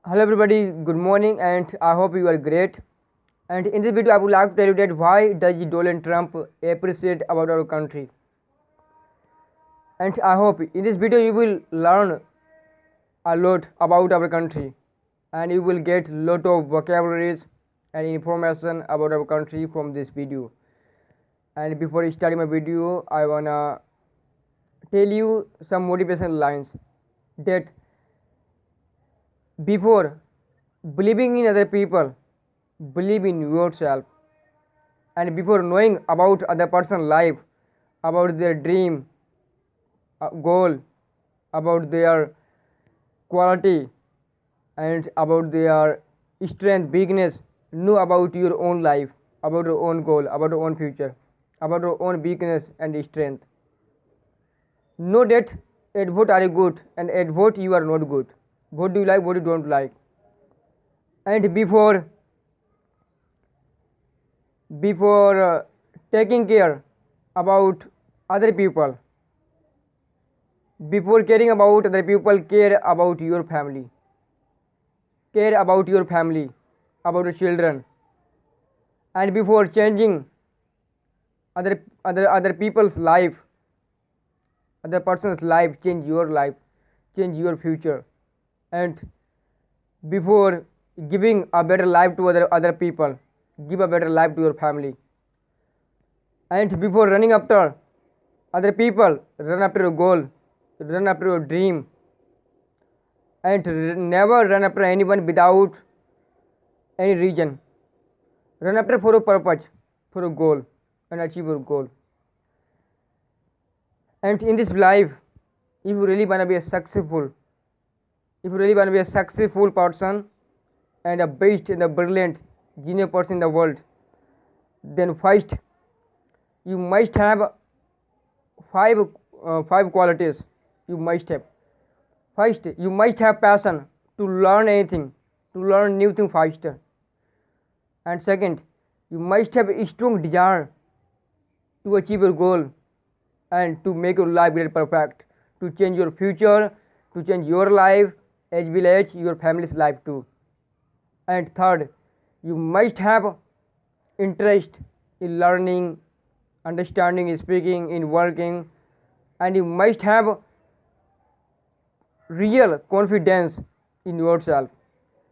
Hello everybody, good morning and I hope you are great. And in this video I would like to tell you that why does Donald Trump appreciate about our country. And I hope in this video you will learn a lot about our country and you will get lot of vocabularies and information about our country from this video. And before starting my video, I wanna tell you some motivational lines that before believing in other people, believe in yourself. And before knowing about other person's life, about their dream, goal, about their quality, and about their strength, weakness, know about your own life, about your own goal, about your own future, about your own weakness and strength. Know that at what are you good and at what you are not good. What do you like, what you don't like. And before taking care about other people, before caring about other people, care about your family, about your children. And before changing other people's life, other person's life, change your future. And before giving a better life to other people, give a better life to your family. And before running after other people, run after your goal, run after your dream, and never run after anyone without any reason. Run after for a purpose, for a goal, and achieve your goal. And in this life, if you really want to be a successful, person and a best and a brilliant genius person in the world, then first you must have five qualities. You must have. First, you must have passion to learn anything, to learn new thing faster. And second, you must have a strong desire to achieve your goal and to make your life very perfect, to change your future, to change your life as well as your family's life too. And third, you must have interest in learning, understanding, speaking, in working, and you must have real confidence in yourself.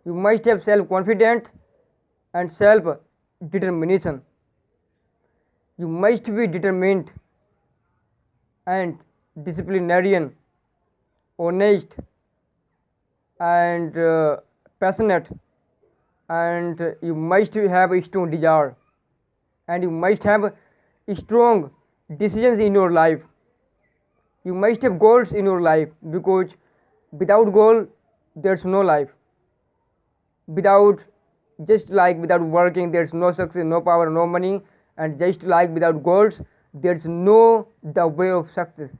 You must have self-confidence and self-determination. You must be determined and disciplinarian, honest and passionate, and you must have a strong desire, and you must have strong decisions in your life. You must have goals in your life, because without goal there's no life. Without working there's no success, no power, no money. And just like without goals there's no the way of success.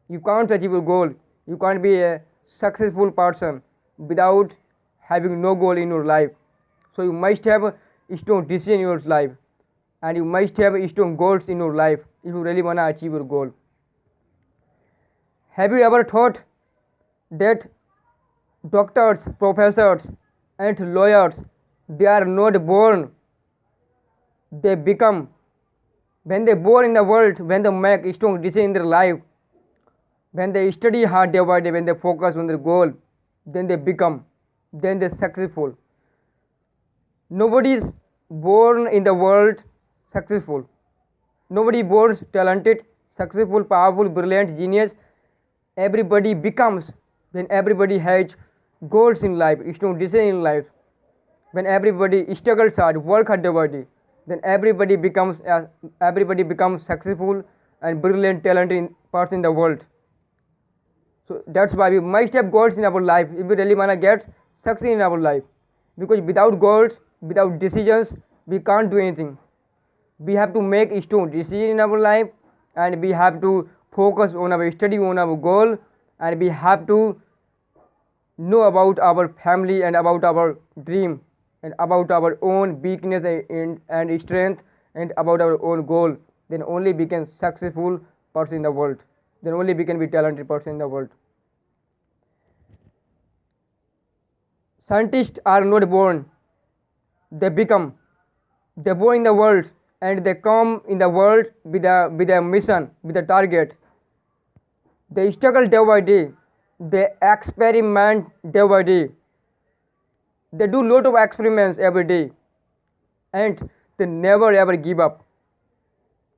You can't achieve your goal, you can't be a successful person without having no goal in your life. So you must have a strong decision in your life, and you must have strong goals in your life if you really want to achieve your goal. Have you ever thought that doctors, professors and lawyers, they are not born, they become? When they born in the world, when they make strong decision in their life, when they study hard day by day, when they focus on their goal, then they become, then they successful. Nobody is born in the world successful. Nobody born talented, successful, powerful, brilliant, genius. Everybody becomes when everybody has goals in life, strong decision in life. When everybody struggles hard, work hard day by day, then everybody becomes successful and brilliant, talented person in the world. So that's why we must have goals in our life if we really wanna get success in our life. Because without goals, without decisions, we can't do anything. We have to make a strong decision in our life, and we have to focus on our study, on our goal, and we have to know about our family and about our dream and about our own weakness and strength and about our own goal. Then only we can successful person in the world, then only we can be talented person in the world. Scientists are not born, they become. They born in the world and they come in the world with a mission, with a target. They struggle day by day. They experiment day by day. They do lot of experiments every day, and they never ever give up.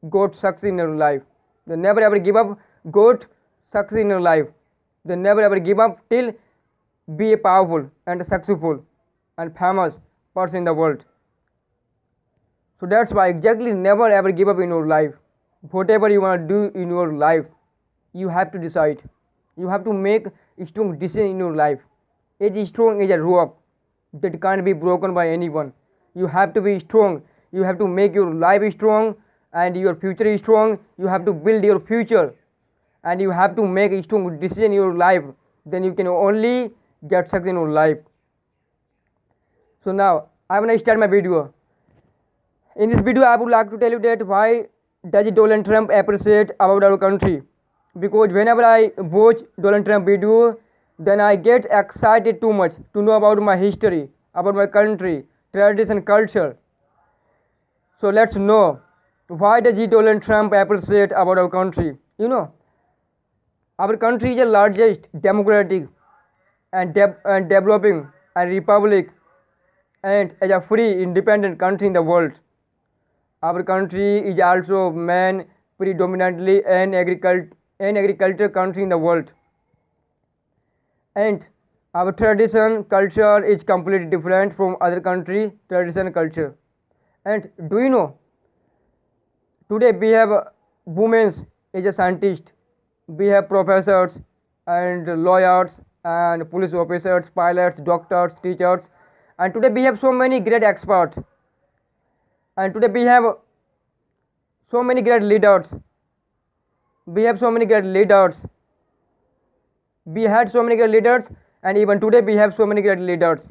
God succeed in your life. They never ever give up. God succeed in your life. They never ever give up till be a powerful and successful and famous person in the world. So that's why exactly never ever give up in your life. Whatever you want to do in your life, you have to decide. You have to make a strong decision in your life. As strong as a rope that can't be broken by anyone. You have to be strong. You have to make your life strong and your future is strong. You have to build your future and you have to make a strong decision in your life. Then you can only get success in your life. So now I want to start my video. In this video, I would like to tell you that why does Donald Trump appreciate about our country? Because whenever I watch Donald Trump video, then I get excited too much to know about my history, about my country, tradition, culture. So let's know why does Donald Trump appreciate about our country? You know, our country is the largest democratic and developing and republic and as a free independent country in the world. Our country is also man predominantly an agriculture country in the world. And our tradition culture is completely different from other country tradition culture. And do you know, today we have women as a scientist, we have professors and lawyers and police officers, pilots, doctors, teachers, and today we have so many great experts. And today we have so many great leaders. We have so many great leaders. We had so many great leaders, and even today we have so many great leaders.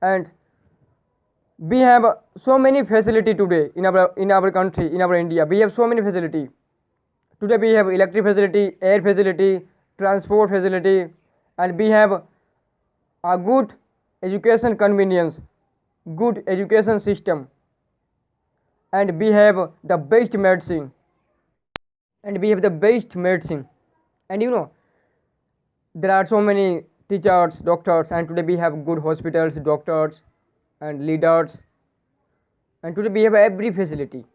And we have so many facility today in our country, in our India. We have so many facility. Today we have electric facility, air facility, transport facility, and we have a good education convenience, good education system, and we have the best medicine. And we have the best medicine. And you know, there are so many teachers, doctors, and today we have good hospitals, doctors, and leaders. And today we have every facility.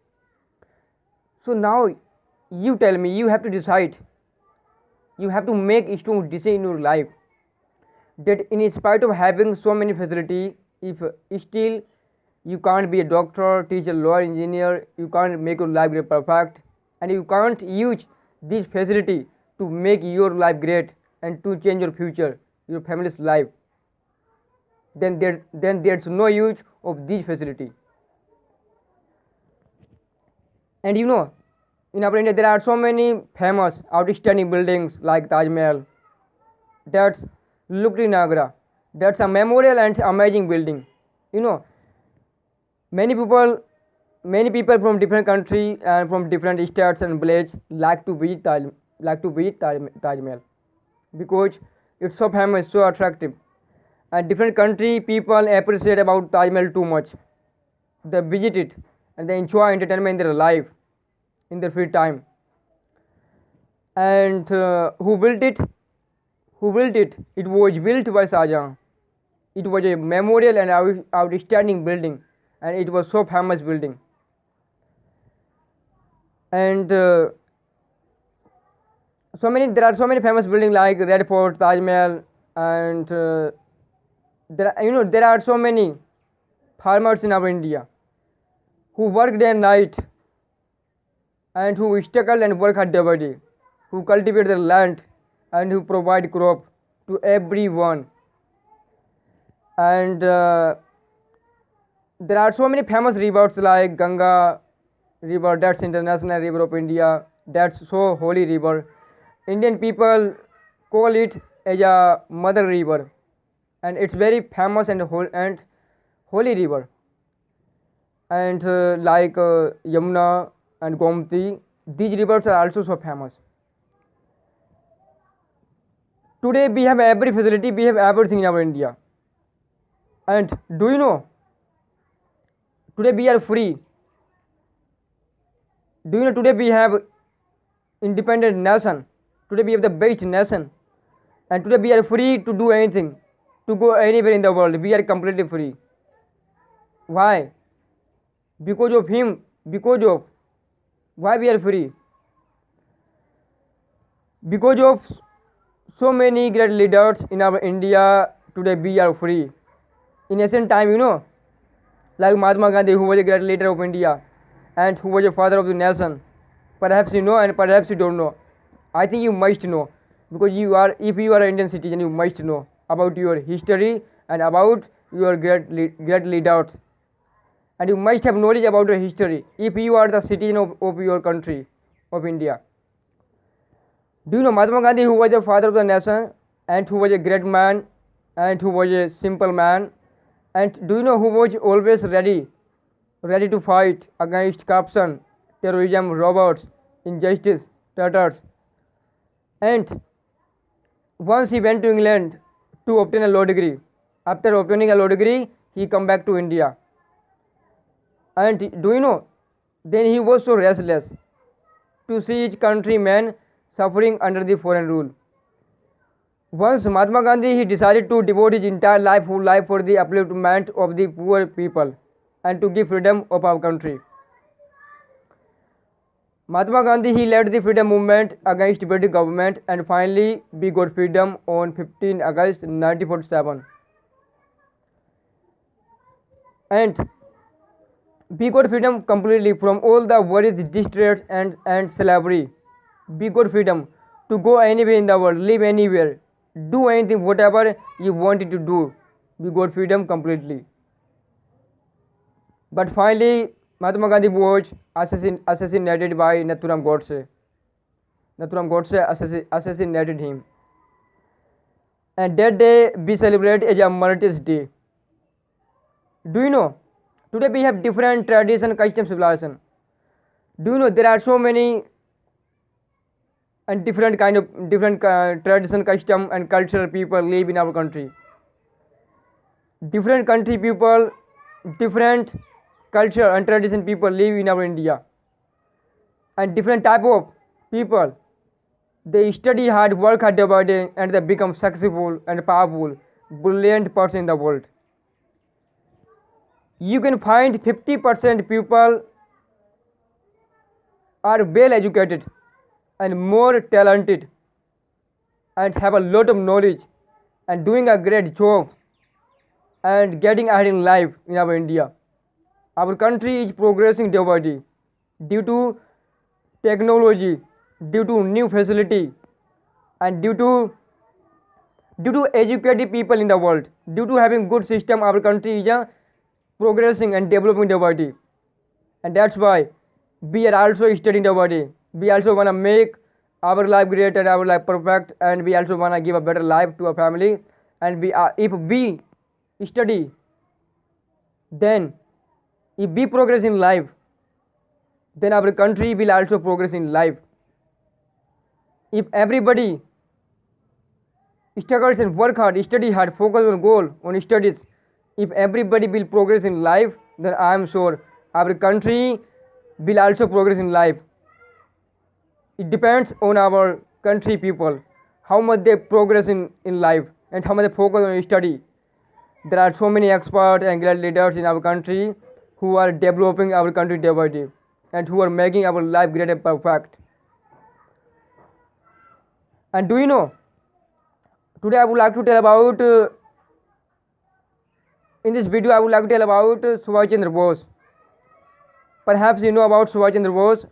So now you tell me, you have to decide. You have to make a strong decision in your life that in spite of having so many facility, if still you can't be a doctor, teacher, lawyer, engineer, you can't make your life perfect, and you can't use this facility to make your life great and to change your future, your family's life, then there's no use of this facility. And you know, in our India there are so many famous outstanding buildings like Taj Mahal. That's looked in Agra. That's a memorial and amazing building. You know, many people from different country and from different states and villages like to visit Taj Mahal because it's so famous, so attractive, and different country people appreciate about Taj Mahal too much. They visit it and they enjoy entertainment in their life, in their free time. And who built it? Who built it? It was built by Shah Jahan. It was a memorial and outstanding building, and it was so famous building. And there are so many famous buildings like Red Fort, Taj Mahal, and there are so many farmers in our India who work day and night and who struggle and work hard day by day, who cultivate their land and who provide crop to everyone. And there are so many famous rivers like Ganga river, that's international river of India, that's so holy river. Indian people call it as a mother river, and it's very famous and holy river. And like Yamuna and Gomti, these rivers are also so famous. Today we have every facility, we have everything in our India. And do you know today we are free? Do you know today we have independent nation? Today we have the best nation, and today we are free to do anything, to go anywhere in the world. We are completely free. Why? Because of him. Because of why we are free? Because of so many great leaders in our India. Today we are free. In ancient time, like Mahatma Gandhi, who was a great leader of India and who was a father of the nation. Perhaps you know and perhaps you don't know. I think you must know because if you are an Indian citizen, you must know about your history and about your great leaders. And you must have knowledge about your history if you are the citizen of your country, of India. Do you know Mahatma Gandhi, who was the father of the nation and who was a great man and who was a simple man? And do you know who was always ready to fight against corruption, terrorism, robbers, injustice, traitors? And once he went to England to obtain a law degree. After obtaining a law degree, he come back to India. And do you know, then he was so restless to see his countrymen suffering under the foreign rule. Once Mahatma Gandhi, he decided to devote his entire whole life for the upliftment of the poor people and to give freedom of our country. Mahatma Gandhi, he led the freedom movement against British government and finally we got freedom on 15 August 1947. And we got freedom completely from all the worries, distress and slavery. We got freedom to go anywhere in the world, live anywhere, do anything, whatever you wanted to do. We got freedom completely. But finally, Mahatma Gandhi was assassinated by Nathuram Godse. Nathuram Godse assassinated him. And that day we celebrate as a Martyrs' Day. Do you know? Today we have different tradition, custom, civilization. Do you know there are so many and different tradition, custom, and cultural people live in our country. Different country people, different culture and tradition people live in our India. And different type of people. They study hard, work hard day by day, and they become successful and powerful, brilliant person in the world. You can find 50% people are well educated and more talented and have a lot of knowledge and doing a great job and getting ahead in life in our India. Our country is progressing day by day due to technology, due to new facility, and due to educated people in the world. Due to having good system, our country is progressing and developing day by day. And that's why we are also studying day by day. We also want to make our life great and our life perfect, and we also want to give a better life to our family. And if we study, then if we progress in life, then our country will also progress in life. If everybody struggles and work hard, study hard, focus on goal, on studies, if everybody will progress in life, then I am sure our country will also progress in life. It depends on our country people, how much they progress in life and how much they focus on study. There are so many experts and great leaders in our country who are developing our country day by day and who are making our life great and perfect. And do you know, today I would like to tell about, in this video I would like to tell about Subhash Chandra Bose. Perhaps you know about Subhash Chandra Bose.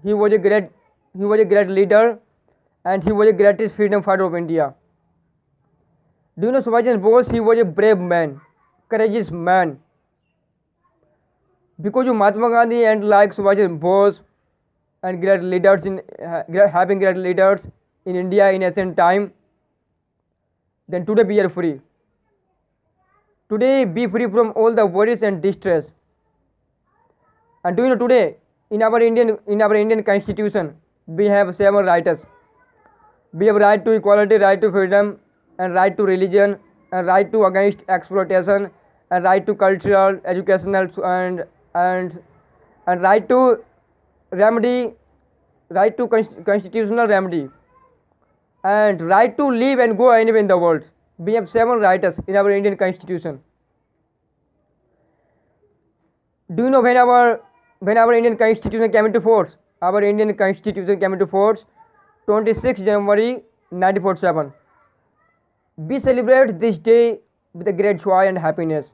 He was a great leader and he was the greatest freedom fighter of India. Do you know Subhash Chandra Bose? He was a brave man, courageous man. Because of Mahatma Gandhi and like Subhash Chandra Bose and great leaders having great leaders in India in ancient time, then today we are free. Today be free from all the worries and distress. And do you know today in our Indian Constitution we have 7 rights. We have right to equality, right to freedom, and right to religion, and right to against exploitation, and right to cultural, educational, and and right to remedy, right to constitutional remedy, and right to live and go anywhere in the world. We have 7 rights in our Indian constitution. Do you know when our Indian constitution came into force? Our Indian constitution came into force 26 January 1947. We celebrate this day with a great joy and happiness,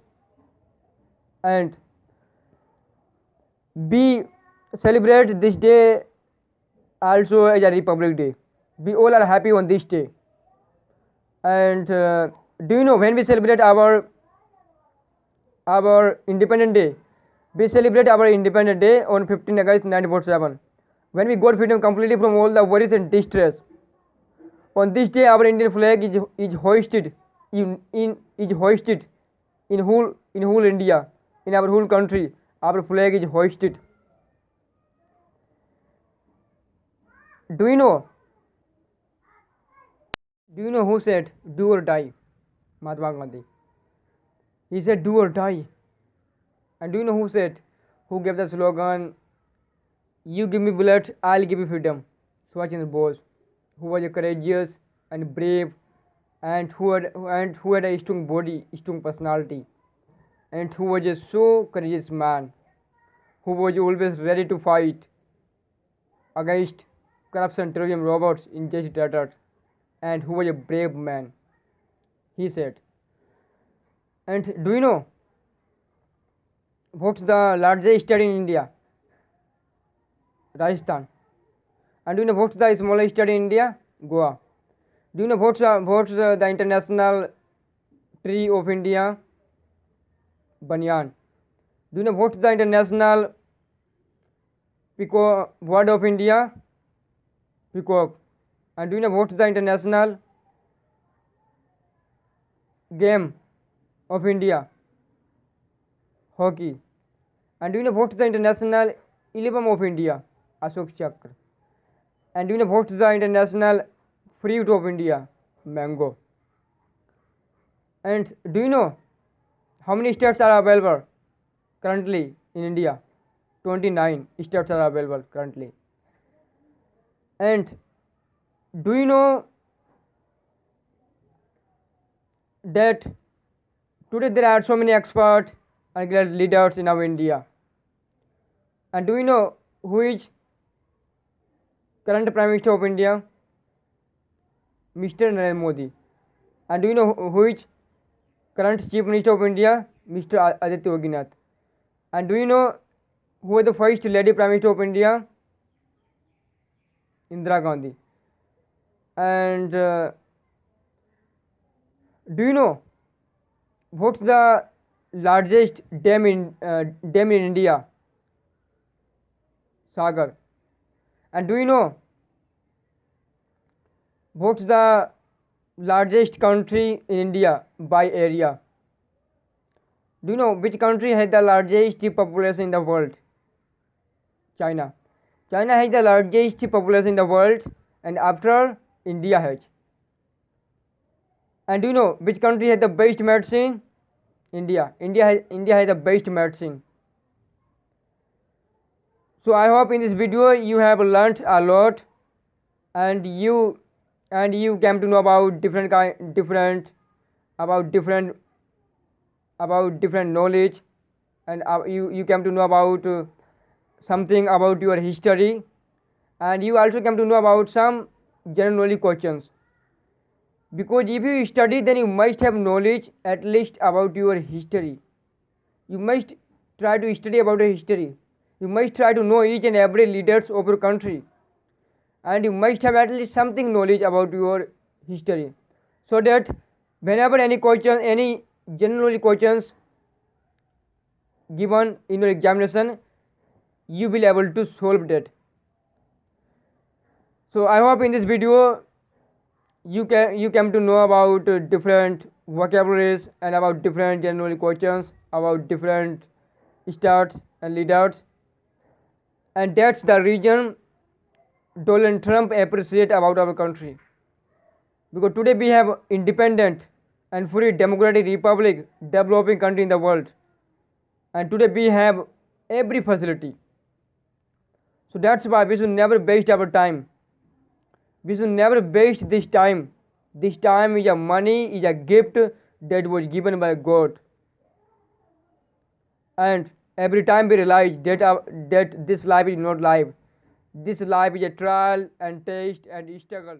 and we celebrate this day also as a Republic Day. We all are happy on this day. And do you know when we celebrate our Independent Day? We celebrate our Independent Day on 15 August 1947, when we got freedom completely from all the worries and distress. On this day, our Indian flag is hoisted in whole India, in our whole country. Our flag is hoisted. Do you know? Do you know who said "Do or die"? Mahatma Gandhi. He said "Do or die." And do you know who gave the slogan "You give me bullet, I'll give you freedom"? Subhash Chandra Bose, who was a courageous and brave, and who had a strong body, strong personality, and who was a so courageous man, who was always ready to fight against corruption, terrorism, robots, injustice, traitors, and who was a brave man. He said. And do you know what's the largest state in India? Rajasthan. And do you know what's the smallest state in India? Goa. Do you know what's the international tree of India? Banyan. Do you know what's the international word of India? Peacock. And do you know what's the international game of India? Hockey. And do you know what's the international emblem of India? Ashok Chakra. And do you know what's the international fruit of India? Mango. And do you know how many states are available currently in India? 29 states are available currently. And do you know that today there are so many experts and great leaders in our India? And do you know who is current Prime Minister of India? Mr. Narendra Modi. And do you know who is current Chief Minister of India? Mr. Aditya Yogi. And do you know who is the first Lady Prime Minister of India? Indira Gandhi. And do you know what's the largest dam in India? Sagar. And do you know what's the largest country in India by area? Do you know which country has the largest population in the world? China. China has the largest population in the world, and after India has. And do you know which country has the best medicine? India. India has the best medicine. So I hope in this video you have learnt a lot, and you came to know about different knowledge, and you came to know about something about your history, and you also came to know about some general knowledge questions. Because if you study, then you must have knowledge at least about your history. You must try to study about your history. You must try to know each and every leaders of your country, and you must have at least something knowledge about your history, so that whenever any general knowledge questions given in your examination, you will able to solve that. So I hope in this video you came to know about different vocabularies and about different general knowledge questions about different states and leaders, and that's the reason Donald Trump appreciate about our country, because today we have independent and free democratic republic, developing country in the world. And today we have every facility. So that's why we should never waste our time. We should never waste this time. This time is a money, is a gift that was given by God. And every time we realize that this life is not life. This life is a trial and test and struggle.